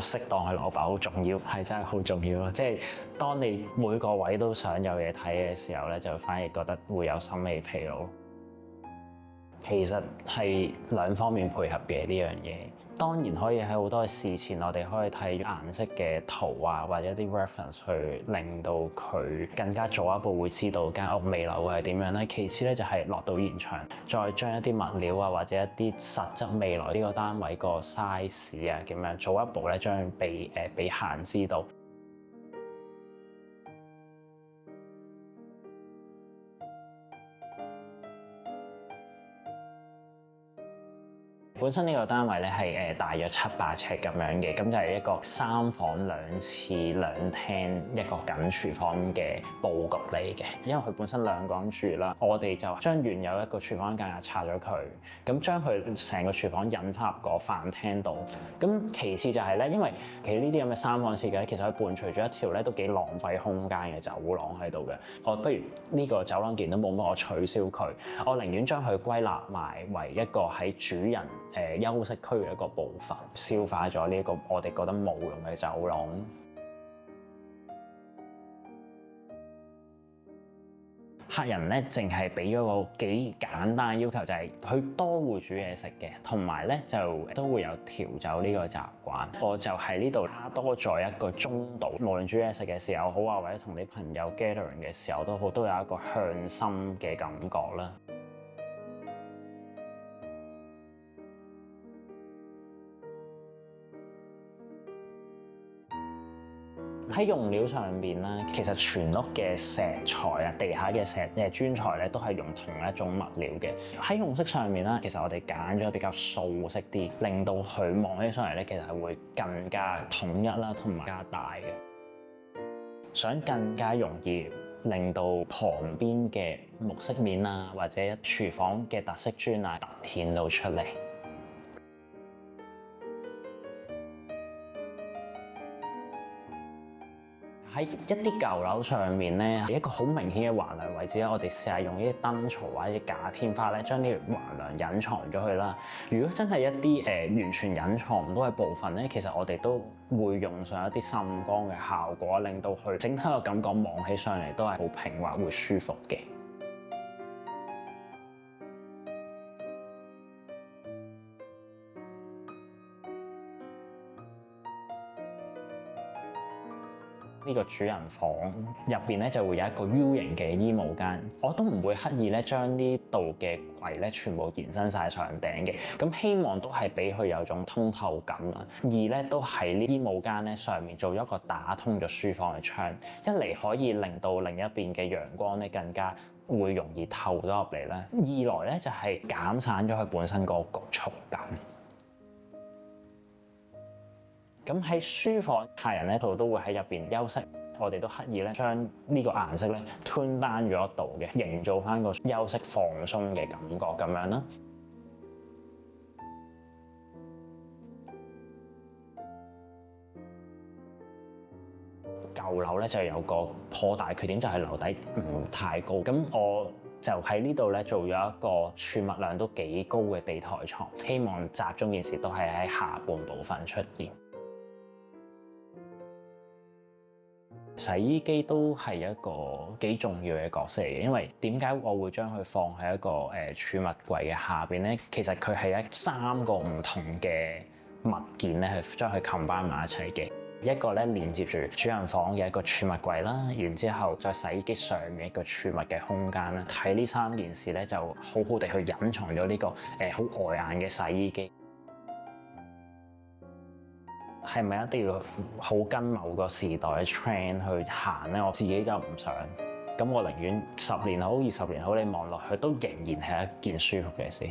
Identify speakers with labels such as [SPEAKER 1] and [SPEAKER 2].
[SPEAKER 1] 適當嘅攞法好重要，係真係好重要咯。即係當你每個位都想有嘢睇嘅時候咧，就反而覺得會有審美疲勞。其實係兩方面配合嘅呢樣嘢，當然可以喺好多事前，我哋可以睇顏色嘅圖啊，或者啲 reference 去令到佢更加早一步會知道間屋未來會係點樣咧。其次咧就係落到現場，再將一啲物料啊或者一啲實質未來呢個單位個 size 啊咁樣早一步咧將俾客知道。本身呢個單位咧係大約700尺咁樣嘅，咁就係一個3房2廁2廳一個緊廚房嘅佈局嚟嘅。因為佢本身2個人住啦，我哋就將原有一個廚房間隔拆咗佢，咁將佢成個廚房引翻入個飯廳度。咁其次就係咧，因為其實呢啲咁嘅3房設計，其實佢伴隨住一條咧都幾浪費空間嘅走廊喺度嘅。我不如呢個走廊既然都冇乜，我取消佢，我寧願將佢歸納埋為一個喺主人休息區嘅一個部分，消化咗呢個我哋覺得冇用嘅走廊。客人咧淨係俾咗個幾簡單嘅要求，就係佢多會煮嘢食嘅，同埋咧就都會有調酒呢個習慣。我就喺呢度加多咗一個中度，無論煮嘢食嘅時候好啊，或者同啲朋友 gathering 嘅時候都好，都有一個向心嘅感覺啦。喺用料上邊咧，其實全屋嘅石材啊、地下嘅磚材咧，都係用同一種物料嘅。喺用色上面咧，其實我哋揀咗比較素色啲，令到佢望起上嚟咧，其實係會更加統一啦，同埋加大嘅。想更加容易令到旁邊嘅木飾面啊，或者廚房嘅特色磚啊，突顯到出嚟。喺一啲舊樓上面咧，一個好明顯嘅橫梁位置咧，我哋試下用呢啲燈槽或者假天花咧，將呢條橫梁隱藏咗佢啦。如果真係一啲完全隱藏唔到嘅部分咧，其實我哋都會用上一啲滲光嘅效果，令到佢整體嘅感覺望起上嚟都係好平滑，會舒服嘅。呢個主人房入邊咧就會有一個 U 型嘅衣帽間，我都唔會刻意咧將呢度嘅櫃咧全部延伸晒上頂嘅，咁希望都係俾佢有種通透感啦。二咧都喺呢衣帽間咧上面做咗一個打通咗書房嘅窗，一嚟可以令到另一邊嘅陽光咧更加會容易透咗入嚟啦，二來咧就係減散咗佢本身個局促感。咁喺書房，客人咧都會喺入邊休息，我哋都刻意咧將呢個顏色咧 tune down 咗一度嘅，營造翻個休息放鬆嘅感覺咁樣啦。舊樓咧就有個頗大缺點，就係樓底唔太高，咁我就喺呢度咧做咗一個儲物量都幾高嘅地台床，希望集中件事都係喺下半部分出現。洗衣機都係一個幾重要嘅角色嚟嘅，因為點解我會將佢放喺一個儲物櫃嘅下邊咧？其實佢係3個唔同嘅物件咧，係將佢 combine 埋一齊嘅。一個咧連接住主人房嘅一個儲物櫃啦，然之後再洗衣機上面一個儲物嘅空間啦。睇呢3件事咧，就好好地去隱藏咗呢個好礙眼嘅洗衣機。係咪一定要好跟某個時代嘅 trend 去行咧？我自己就唔想。咁我寧願10年好、20年好，你望落去都仍然係一件舒服嘅事。